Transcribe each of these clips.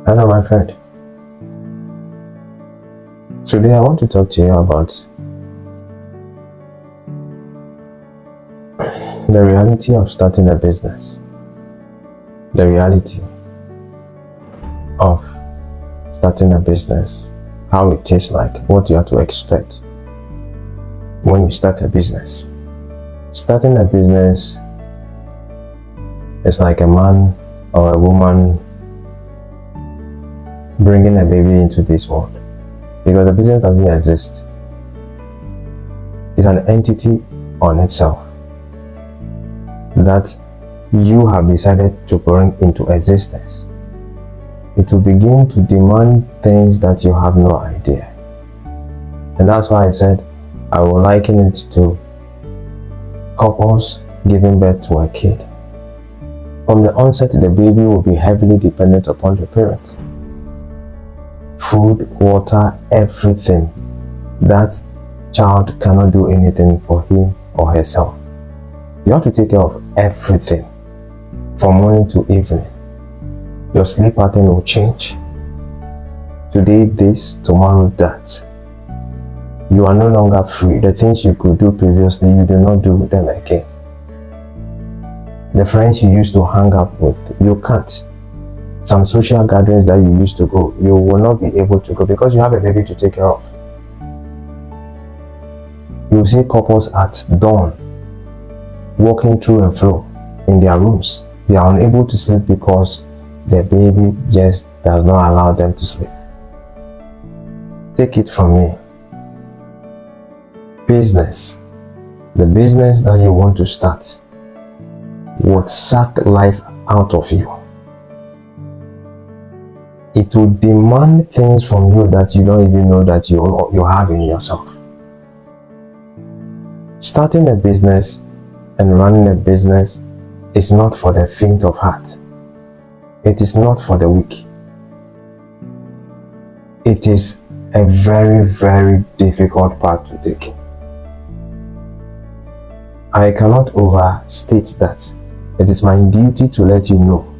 Hello, my friend. Today I want to talk to you about the reality of starting a business. The reality of starting a business. How it tastes like, what you have to expect when you start a business. Starting a business is like a man or a woman bringing a baby into this world, because the business doesn't exist. It's an entity on itself that you have decided to bring into existence. It will begin to demand things that you have no idea. And that's why I said I will liken it to couples giving birth to a kid. From the onset, the baby will be heavily dependent upon the parents. Food, water, everything. That child cannot do anything for him or herself. You have to take care of everything from morning to evening. Your sleep pattern will change. Today this, tomorrow that. You are no longer free. The things you could do previously, you do not do them again. The friends you used to hang out with, you can't. Some social gatherings that you used to go, you will not be able to go because you have a baby to take care of. You see couples at dawn walking through and fro in their rooms. They are unable to sleep because their baby just does not allow them to sleep. Take it from me. Business. The business that you want to start would suck life out of you. It will demand things from you that you don't even know that you have in yourself. Starting a business and running a business is not for the faint of heart. It is not for the weak. It is a very, very difficult path to take. I cannot overstate that. It is my duty to let you know.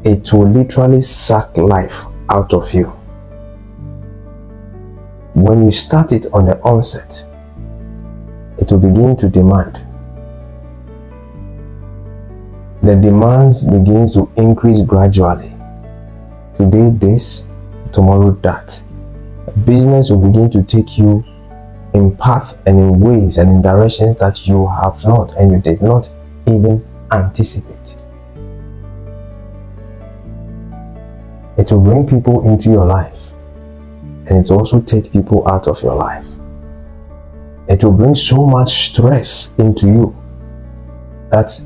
It will literally suck life out of you. When you start it on the onset, it will begin to demand. The demands begins to increase gradually. Today this, tomorrow that. Business will begin to take you in paths and in ways and in directions that you have not and you did not even anticipate. It will bring people into your life, and it will also take people out of your life. It will bring so much stress into you that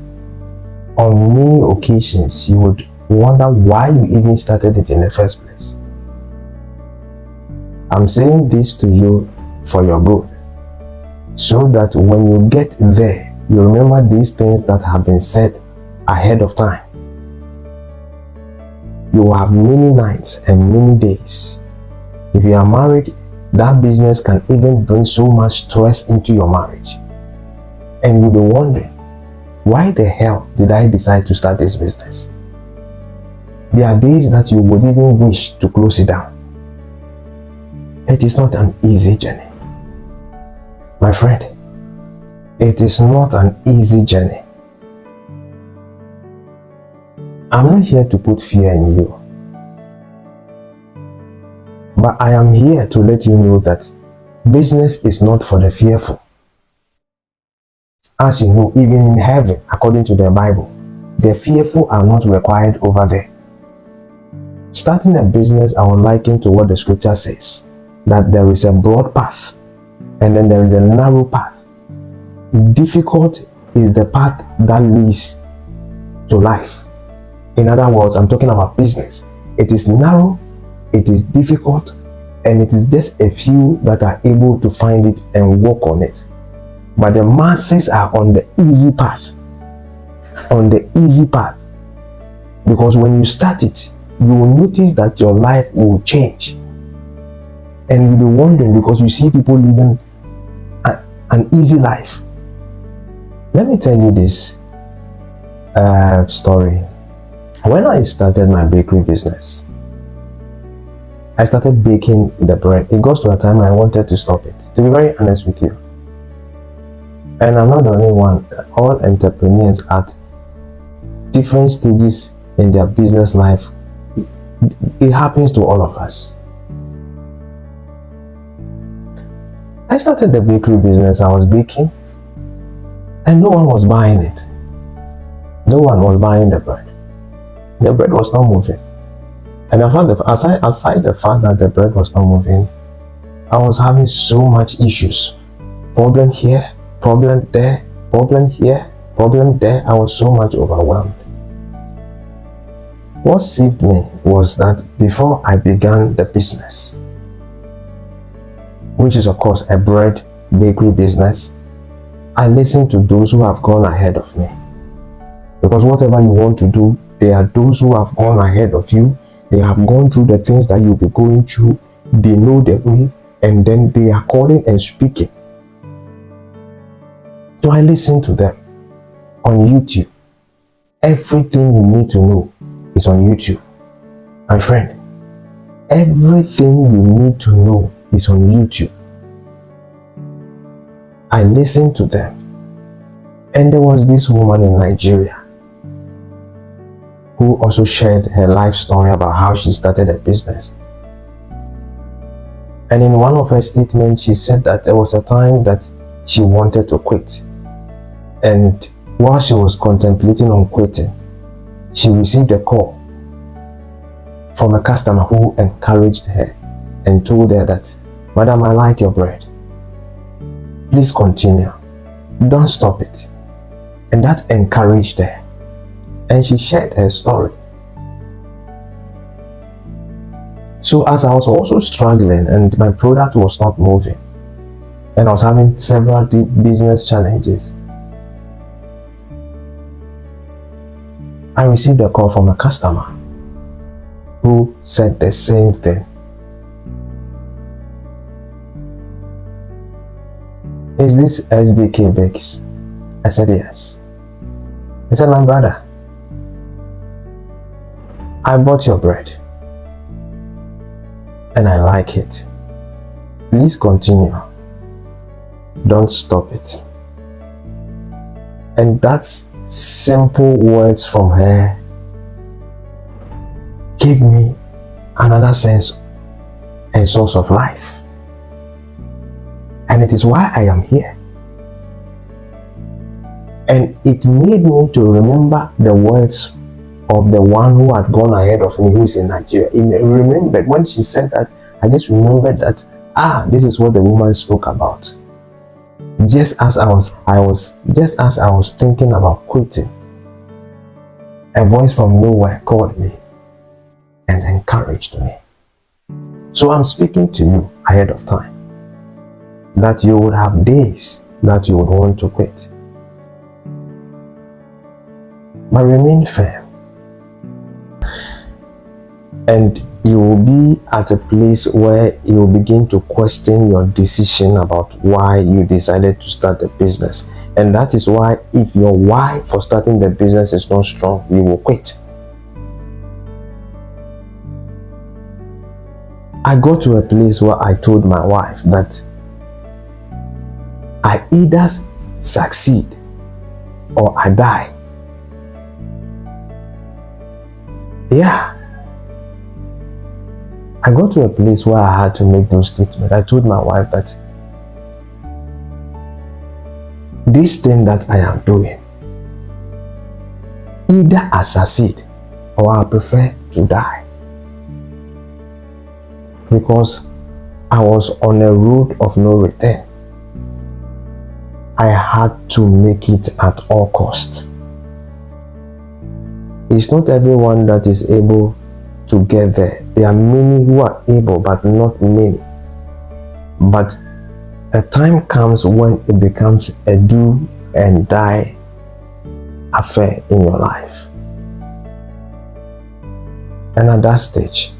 on many occasions you would wonder why you even started it in the first place. I'm saying this to you for your good, so that when you get there, you remember these things that have been said ahead of time. You will have many nights and many days. If you are married, that business can even bring so much stress into your marriage. And you'll be wondering, why the hell did I decide to start this business? There are days that you would even wish to close it down. It is not an easy journey. My friend, it is not an easy journey. I'm not here to put fear in you, but I am here to let you know that business is not for the fearful. As you know, even in heaven, according to the Bible, the fearful are not required over there. Starting a business, I would liken to what the scripture says, that there is a broad path and then there is a narrow path. Difficult is the path that leads to life. In other words, I'm talking about business. It is narrow, it is difficult, and it is just a few that are able to find it and work on it. But the masses are on the easy path. On the easy path. Because when you start it, you will notice that your life will change. And you'll be wondering because you see people living an easy life. Let me tell you this story. When I started my bakery business, I started baking the bread. It goes to a time I wanted to stop it, to be very honest with you. And I'm not the only one. All entrepreneurs at different stages in their business life, it happens to all of us. I started the bakery business. I was baking and no one was buying it. No one was buying the bread. The bread was not moving. And aside the fact that the bread was not moving, I was having so much issues. Problem here, problem there, problem here, problem there. I was so much overwhelmed. What saved me was that before I began the business, which is of course a bread bakery business, I listened to those who have gone ahead of me. Because whatever you want to do, there are those who have gone ahead of you. They have gone through the things that you'll be going through. They know the way, and then they are calling and speaking. So I listen to them on YouTube. Everything you need to know is on YouTube. My friend, everything you need to know is on YouTube. I listened to them. And there was this woman in Nigeria who also shared her life story about how she started a business. And in one of her statements, she said that there was a time that she wanted to quit. And while she was contemplating on quitting, she received a call from a customer who encouraged her and told her that, "Madam, I like your bread. Please continue. Don't stop it." And that encouraged her. And she shared her story. So as I was also struggling and my product was not moving, and I was having several business challenges, I received a call from a customer who said the same thing. "Is this SDK Bakes?" I said, "Yes." He said, "My brother, I bought your bread and I like it. Please continue. Don't stop it." And that's simple words from her gave me another sense and source of life. And it is why I am here. And it made me to remember the words of the one who had gone ahead of me, who is in Nigeria. I remembered when she said that, I just remembered that, this is what the woman spoke about. Just as I was thinking about quitting, a voice from nowhere called me and encouraged me. So I'm speaking to you ahead of time, that you would have days that you would want to quit. But remain firm. And you will be at a place where you will begin to question your decision about why you decided to start the business. And that is why, if your why for starting the business is not strong, you will quit. I got to a place where I told my wife that I either succeed or I die. Yeah. I got to a place where I had to make those statements. I told my wife that this thing that I am doing, either I succeed or I prefer to die. Because I was on a road of no return. I had to make it at all cost. It's not everyone that is able to get there. There are many who are able, but not many. But a time comes when it becomes a do and die affair in your life. And at that stage,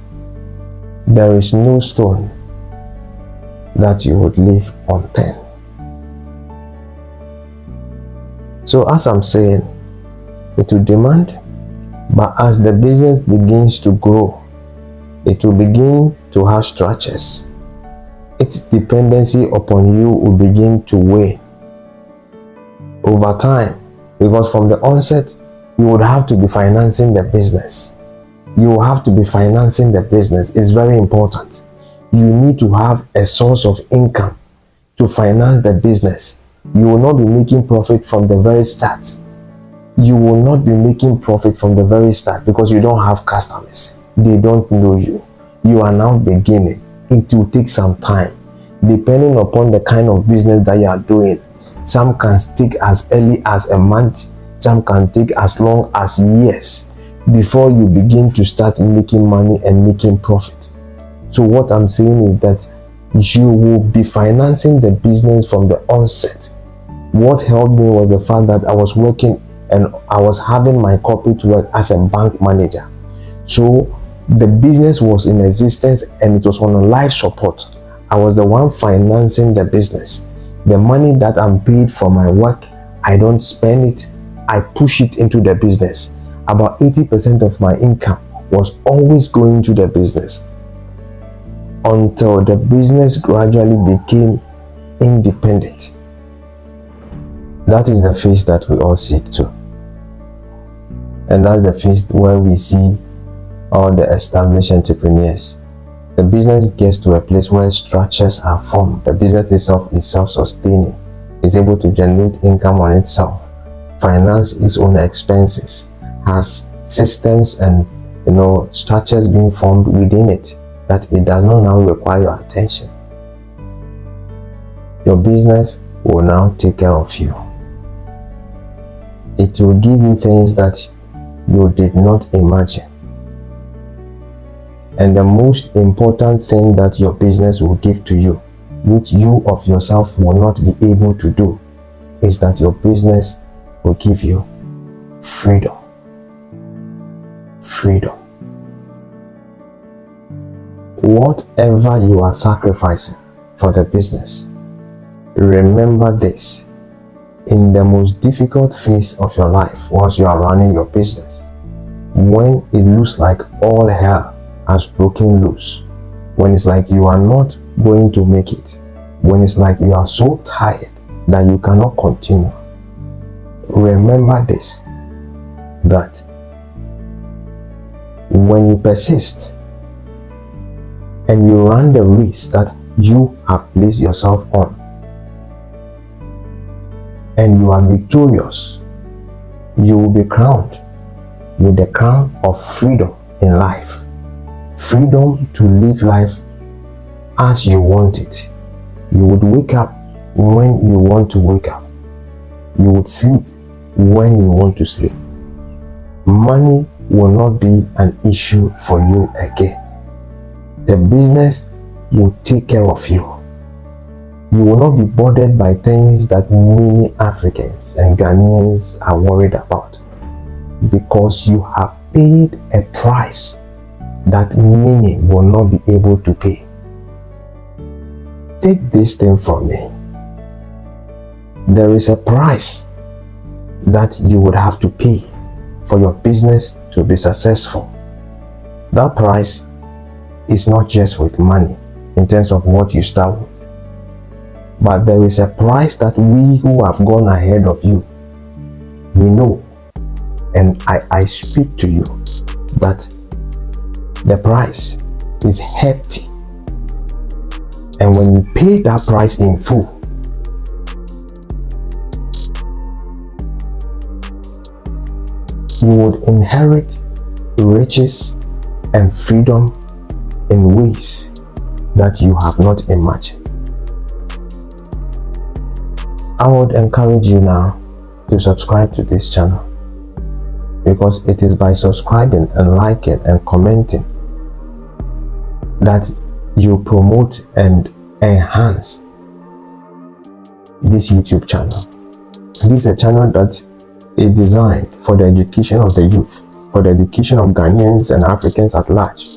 there is no stone that you would leave unturned. So as I'm saying, it will demand But as the business begins to grow, it will begin to have structures. Its dependency upon you will begin to wane over time, because from the onset, you would have to be financing the business. You will have to be financing the business. It's very important. You need to have a source of income to finance the business. You will not be making profit from the very start. You will not be making profit from the very start because you don't have customers. They don't know you. You are now beginning. It will take some time, depending upon the kind of business that you are doing. Some can take as early as a month. Some can take as long as years before you begin to start making money and making profit. So what I'm saying is that you will be financing the business from the onset. What helped me was the fact that I was working and I was having my corporate work as a bank manager. So the business was in existence and it was on a life support. I was the one financing the business. The money that I'm paid for my work, I don't spend it, I push it into the business. About 80% of my income was always going to the business until the business gradually became independent. That is the phase that we all seek to. And that's the phase where we see all the established entrepreneurs. The business gets to a place where structures are formed. The business itself is self-sustaining, is able to generate income on itself, finance its own expenses, has systems and structures being formed within it that it does not now require your attention. Your business will now take care of you. It will give you things that you did not imagine. And the most important thing that your business will give to you, which you of yourself will not be able to do, is that your business will give you freedom. Freedom. Whatever you are sacrificing for the business, remember this: in the most difficult phase of your life, whilst you are running your business, when it looks like all hell has broken loose, when it's like you are not going to make it, when it's like you are so tired that you cannot continue, remember this, that when you persist and you run the risk that you have placed yourself on, and you are victorious, you will be crowned with the crown of freedom in life. Freedom to live life as you want it. You would wake up when you want to wake up. You would sleep when you want to sleep. Money will not be an issue for you again. The business will take care of you. You will not be bothered by things that many Africans and Ghanaians are worried about, because you have paid a price that many will not be able to pay. Take this thing from me. There is a price that you would have to pay for your business to be successful. That price is not just with money in terms of what you start with, but there is a price that we who have gone ahead of you, we know, and I speak to you that the price is hefty. And when you pay that price in full, you would inherit riches and freedom in ways that you have not imagined. I would encourage you now to subscribe to this channel, because it is by subscribing and liking and commenting that you promote and enhance this YouTube channel. This is a channel that is designed for the education of the youth, for the education of Ghanaians and Africans at large.